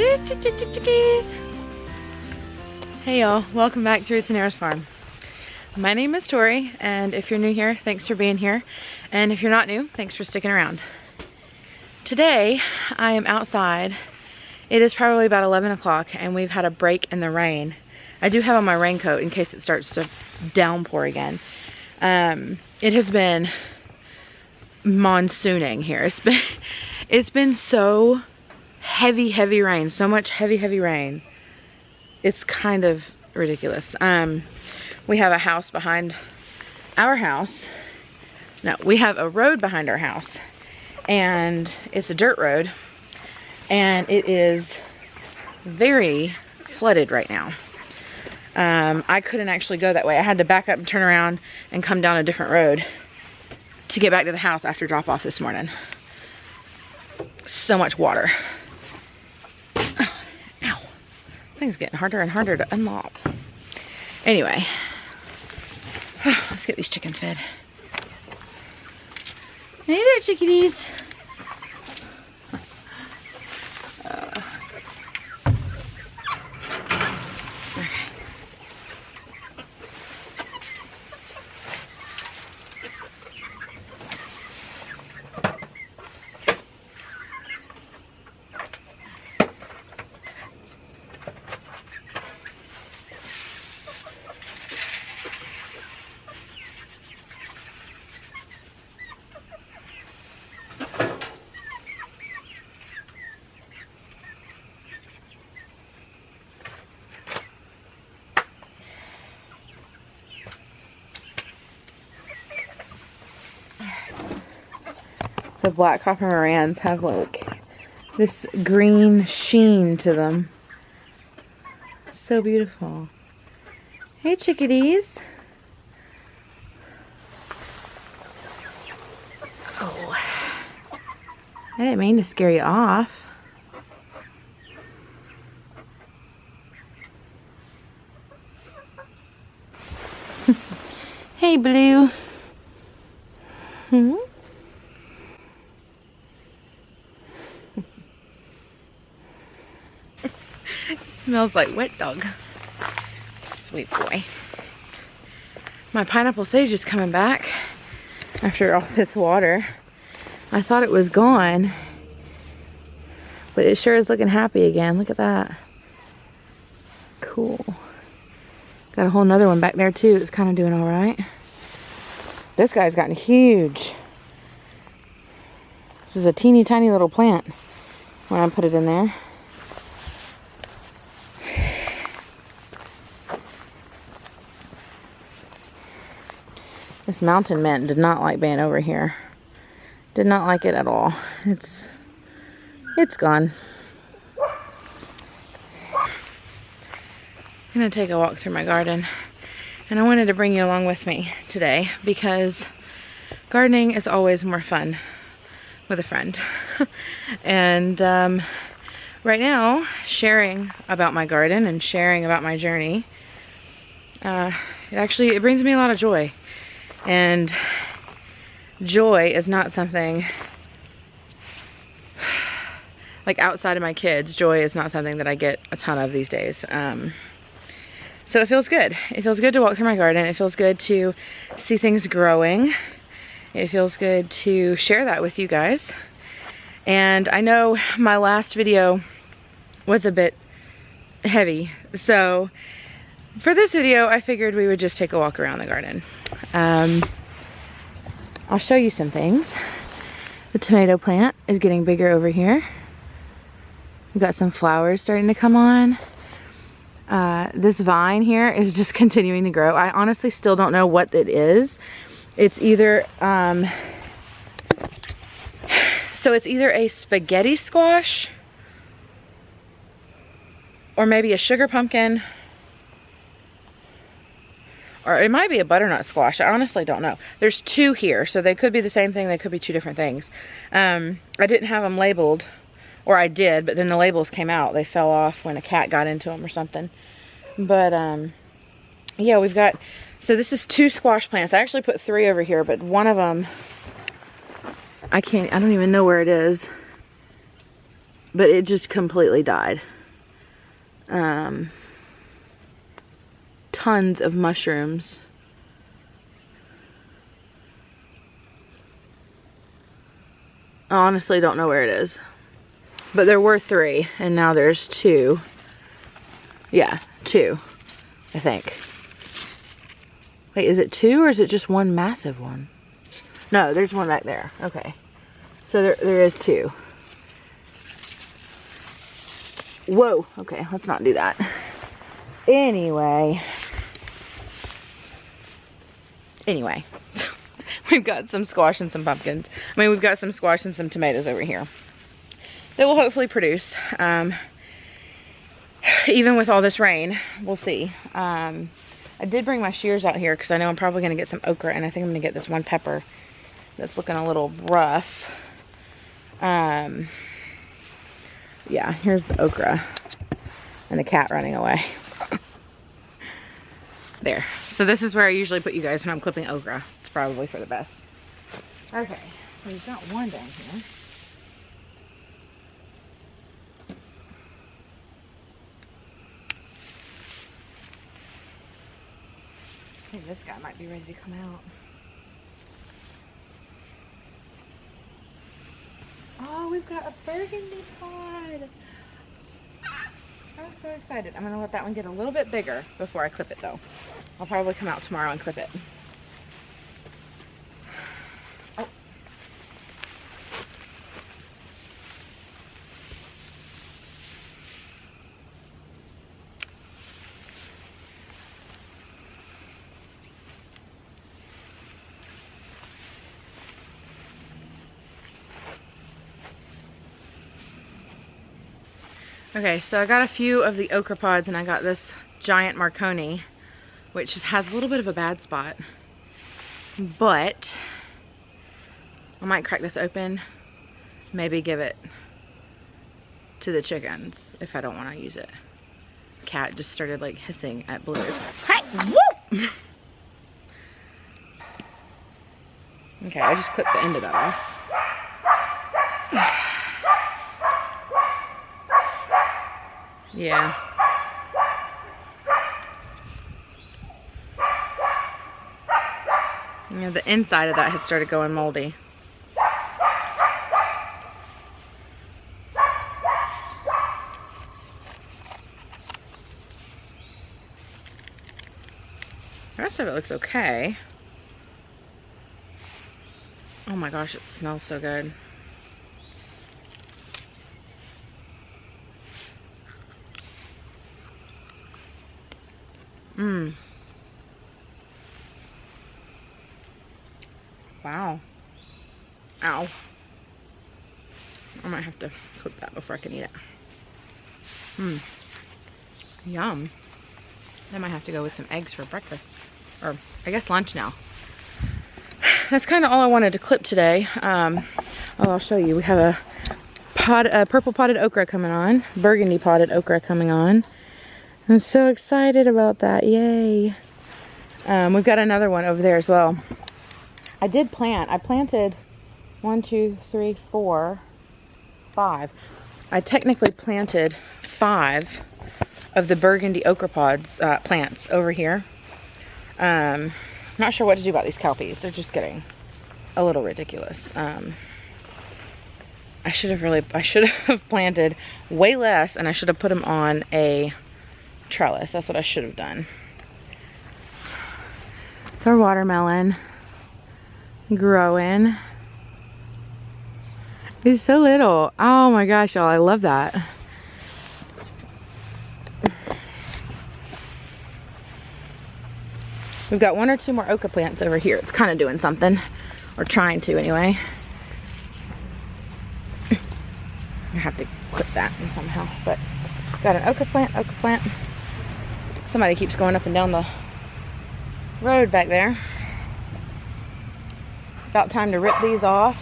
Chickies. Hey y'all, welcome back to Roots and Arrows Farm. My name is Tori, and if you're new here, thanks for being here. And if you're not new, thanks for sticking around. Today, I am outside. It is probably about 11 o'clock, and we've had a break in the rain. I do have on my raincoat in case it starts to downpour again. It has been monsooning here. It's been so heavy rain, so much heavy rain. It's kind of ridiculous. We have a house behind our house. No, we have a road behind our house, and it's a dirt road, and it is very flooded right now. I couldn't actually go that way. I had to back up and turn around and come down a different road to get back to the house after drop off this morning. So much water. Oh, ow. Things getting harder and harder to unlock. Anyway, let's get these chickens fed. Hey there, chickadees. The black copper Morans have like this green sheen to them. So beautiful. Hey chickadees. Oh, I didn't mean to scare you off. Hey Blue. Hmm? Smells like wet dog. Sweet boy. My pineapple sage is coming back after all this water. I thought it was gone, but it sure is looking happy again. Look at that. Cool. Got a whole nother one back there too. It's kind of doing all right. This guy's gotten huge. This was a teeny tiny little plant when I put it in there. This mountain mint did not like being over here. Did not like it at all. It's gone. I'm gonna take a walk through my garden, and I wanted to bring you along with me today because gardening is always more fun with a friend. And right now, sharing about my garden and sharing about my journey, it brings me a lot of joy. And joy is not something, like outside of my kids, joy is not something that I get a ton of these days. So it feels good. It feels good to walk through my garden. It feels good to see things growing. It feels good to share that with you guys. And I know my last video was a bit heavy. So for this video, I figured we would just take a walk around the garden. I'll show you some things. The tomato plant is getting bigger over here. We've got some flowers starting to come on. This vine here is just continuing to grow. I honestly still don't know what it is. It's either, so it's either a spaghetti squash or maybe a sugar pumpkin, or it might be a butternut squash. I honestly don't know. There's two here, so they could be the same thing. They could be two different things. I didn't have them labeled, or I did, but then the labels came out. They fell off when a cat got into them or something. But yeah, we've got, so this is 2 squash plants. I actually put 3 over here, but one of them, I don't even know where it is, but it just completely died. Tons of mushrooms. I honestly don't know where it is. But there were 3, and now there's 2. Yeah, 2, I think. Wait, is it 2 or is it just one massive one? No, there's one back there. Okay. So there is 2. Whoa. Okay, let's not do that. Anyway. We've got some squash and some pumpkins. I mean, we've got some squash and some tomatoes over here that will hopefully produce. Even with all this rain, we'll see. I did bring my shears out here because I know I'm probably going to get some okra, and I think I'm going to get this one pepper that's looking a little rough. Yeah, here's the okra and the cat running away. There. So this is where I usually put you guys when I'm clipping okra. It's probably for the best. Okay, we've got one down here. I think this guy might be ready to come out. Oh, we've got a burgundy pod. I'm so excited. I'm going to let that one get a little bit bigger before I clip it though. I'll probably come out tomorrow and clip it. Oh. Okay, so I got a few of the okra pods, and I got this giant Marconi, which has a little bit of a bad spot, but I might crack this open, maybe give it to the chickens if I don't want to use it. Cat just started like hissing at Blue. Hey, whoop! Okay, I just clipped the end of that off. Yeah. You know, the inside of that had started going moldy. The rest of it looks okay. Oh my gosh, it smells so good. Mmm. Wow. Ow. I might have to cook that before I can eat it. Mmm. Yum. I might have to go with some eggs for breakfast. Or, I guess lunch now. That's kind of all I wanted to clip today. I'll show you. We have a purple potted okra coming on. Burgundy potted okra coming on. I'm so excited about that. Yay. We've got another one over there as well. I planted 1, 2, 3, 4, 5. I technically planted 5 of the burgundy okra pods plants over here. Not sure what to do about these cowpeas. They're just getting a little ridiculous. I should have planted way less, and I should have put them on a trellis. That's what I should have done. It's our watermelon growing. It's so little. Oh my gosh, y'all, I love that. We've got 1 or 2 more okra plants over here. It's kind of doing something, or trying to anyway. I have to clip that in somehow, but got an okra plant. Somebody keeps going up and down the road back there. About time to rip these off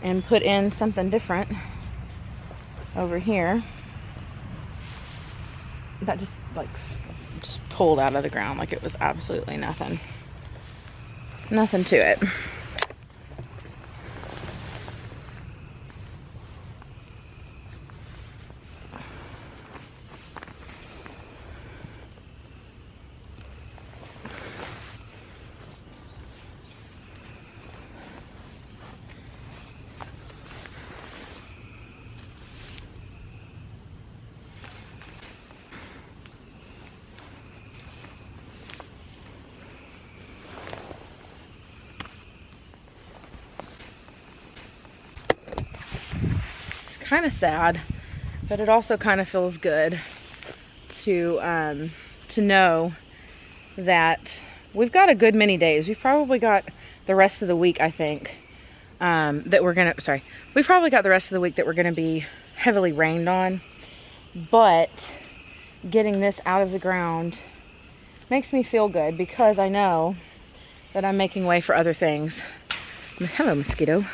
and put in something different over here. That just pulled out of the ground like it was absolutely nothing to it. kind of sad, but it also kind of feels good to know that we've got a good many days. We've probably got the rest of the week, I think, we've probably got the rest of the week that we're gonna be heavily rained on, but getting this out of the ground makes me feel good because I know that I'm making way for other things. Hello, mosquito.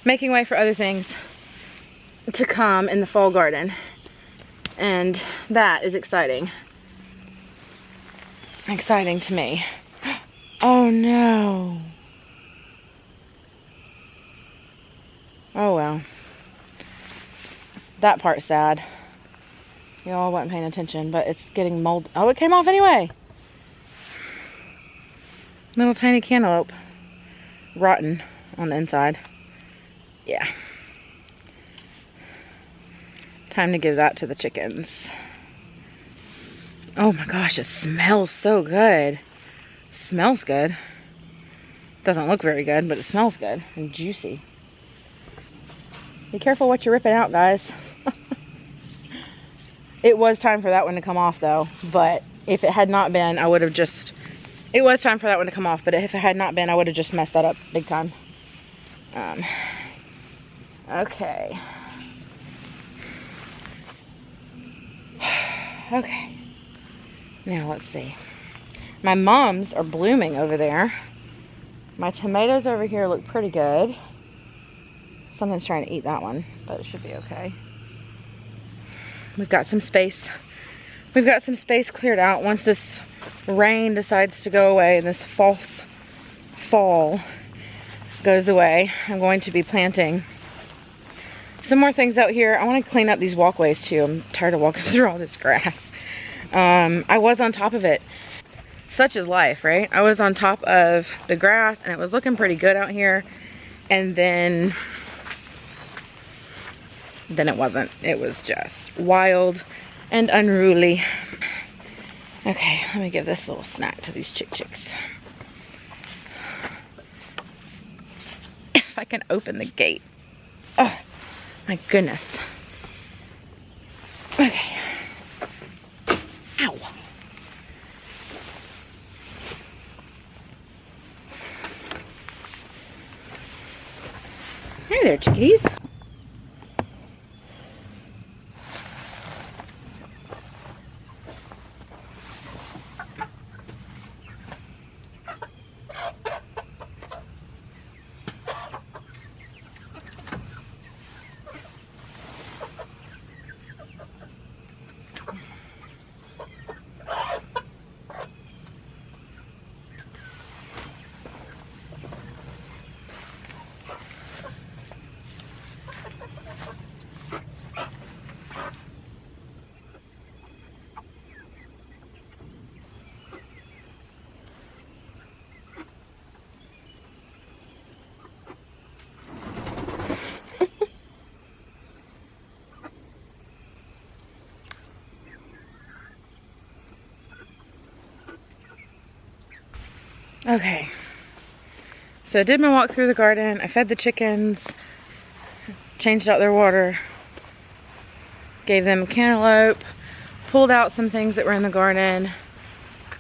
Making way for other things to come in the fall garden, and that is exciting. Exciting to me. Oh no. Oh well. That part's sad. Y'all wasn't paying attention, but it's getting mold. Oh, it came off anyway. Little tiny cantaloupe. Rotten on the inside. Yeah. Time to give that to the chickens. Oh my gosh, it smells so good. Smells good. Doesn't look very good, but it smells good and juicy. Be careful what you're ripping out, guys. It was time for that one to come off though, but if it had not been, I would have just, it was time for that one to come off, but if it had not been, I would have just messed that up big time. Okay. Okay. Now let's see. My mums are blooming over there. My tomatoes over here look pretty good. Something's trying to eat that one, but it should be okay. We've got some space. We've got some space cleared out. Once this rain decides to go away and this false fall goes away, I'm going to be planting some more things out here. I want to clean up these walkways too. I'm tired of walking through all this grass. I was on top of it. Such is life, right? I was on top of the grass and it was looking pretty good out here, and then it wasn't. It was just wild and unruly. Okay, let me give this little snack to these chicks. If I can open the gate. Oh, my goodness. Okay. Ow. Hey there, chickies. Okay, so I did my walk through the garden. I fed the chickens, changed out their water, gave them a cantaloupe, pulled out some things that were in the garden.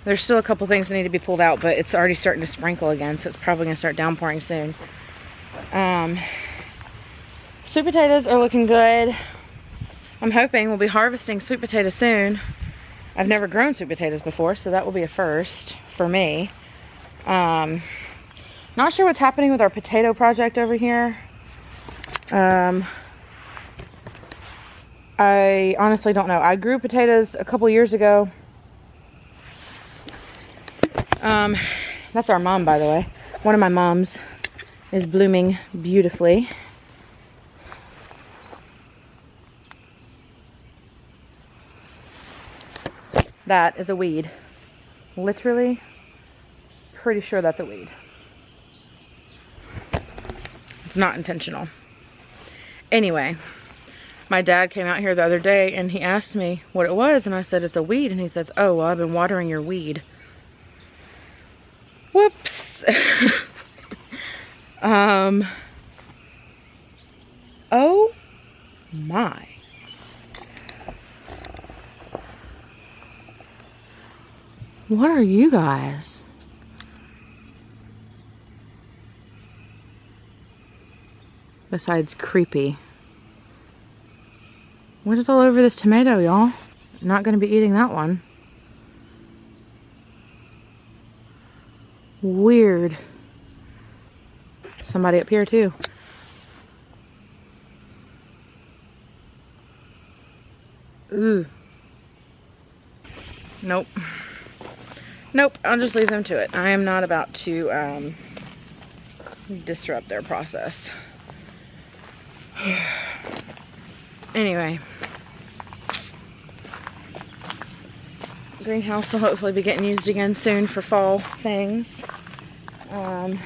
There's still a couple things that need to be pulled out, but it's already starting to sprinkle again, so it's probably going to start downpouring soon. Sweet potatoes are looking good. I'm hoping we'll be harvesting sweet potatoes soon. I've never grown sweet potatoes before, so that will be a first for me. Not sure what's happening with our potato project over here. I honestly don't know. I grew potatoes a couple years ago. That's our mom, by the way. One of my moms is blooming beautifully. That is a weed. Literally, pretty sure that's a weed. It's not intentional. Anyway, my dad came out here the other day and he asked me what it was, and I said it's a weed, and he says, oh, well, I've been watering your weed. Whoops. Oh my. What are you guys? Besides creepy. What is all over this tomato, y'all? Not gonna be eating that one. Weird. Somebody up here too. Ooh. Nope. Nope, I'll just leave them to it. I am not about to disrupt their process. Anyway. Greenhouse will hopefully be getting used again soon for fall things. I'd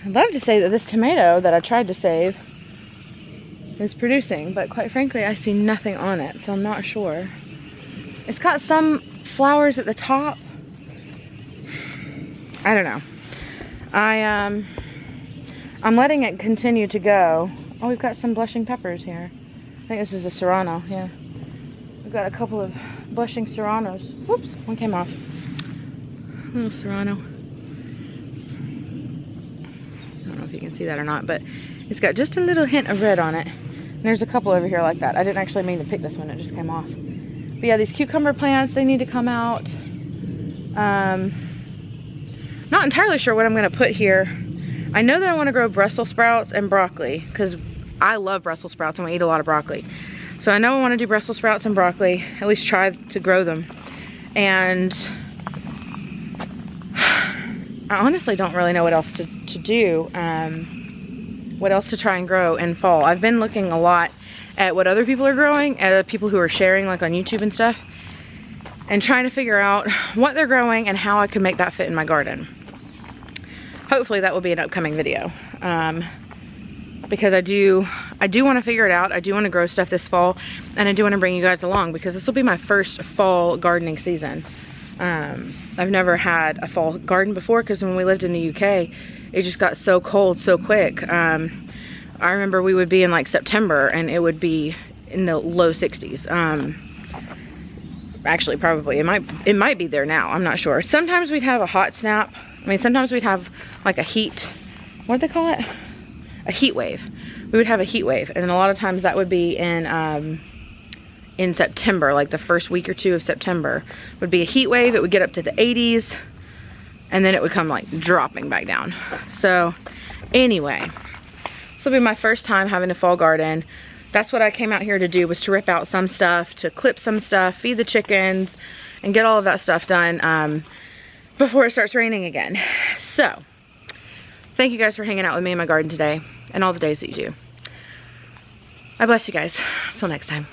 love to say that this tomato that I tried to save is producing, but quite frankly I see nothing on it, so I'm not sure. It's got some flowers at the top. I don't know. I'm letting it continue to go. Oh, we've got some blushing peppers here. I think this is a serrano, yeah. We've got a couple of blushing serranos. Whoops, one came off. Little serrano. I don't know if you can see that or not, but it's got just a little hint of red on it. And there's a couple over here like that. I didn't actually mean to pick this one, it just came off. But yeah, these cucumber plants, they need to come out. Not entirely sure what I'm gonna put here. I know that I wanna grow Brussels sprouts and broccoli, because I love Brussels sprouts and we eat a lot of broccoli. So I know I wanna do Brussels sprouts and broccoli, at least try to grow them. And I honestly don't really know what else to do, what else to try and grow in fall. I've been looking a lot at what other people are growing, at people who are sharing like on YouTube and stuff, and trying to figure out what they're growing and how I can make that fit in my garden. Hopefully that will be an upcoming video, because I do want to figure it out. I do want to grow stuff this fall, and I do want to bring you guys along because this will be my first fall gardening season. I've never had a fall garden before because when we lived in the UK, it just got so cold so quick. I remember we would be in like September and it would be in the low 60s. Actually, probably it might be there now. I'm not sure. Sometimes we'd have a hot snap. I mean, sometimes we'd have like a heat. What do they call it? A heat wave. We would have a heat wave, and a lot of times that would be in September, like the first week or two of September would be a heat wave. It would get up to the 80s, and then it would come like dropping back down. So anyway, this will be my first time having a fall garden. That's what I came out here to do, was to rip out some stuff, to clip some stuff, feed the chickens, and get all of that stuff done before it starts raining again. So thank you guys for hanging out with me in my garden today and all the days that you do. I bless you guys. Until next time.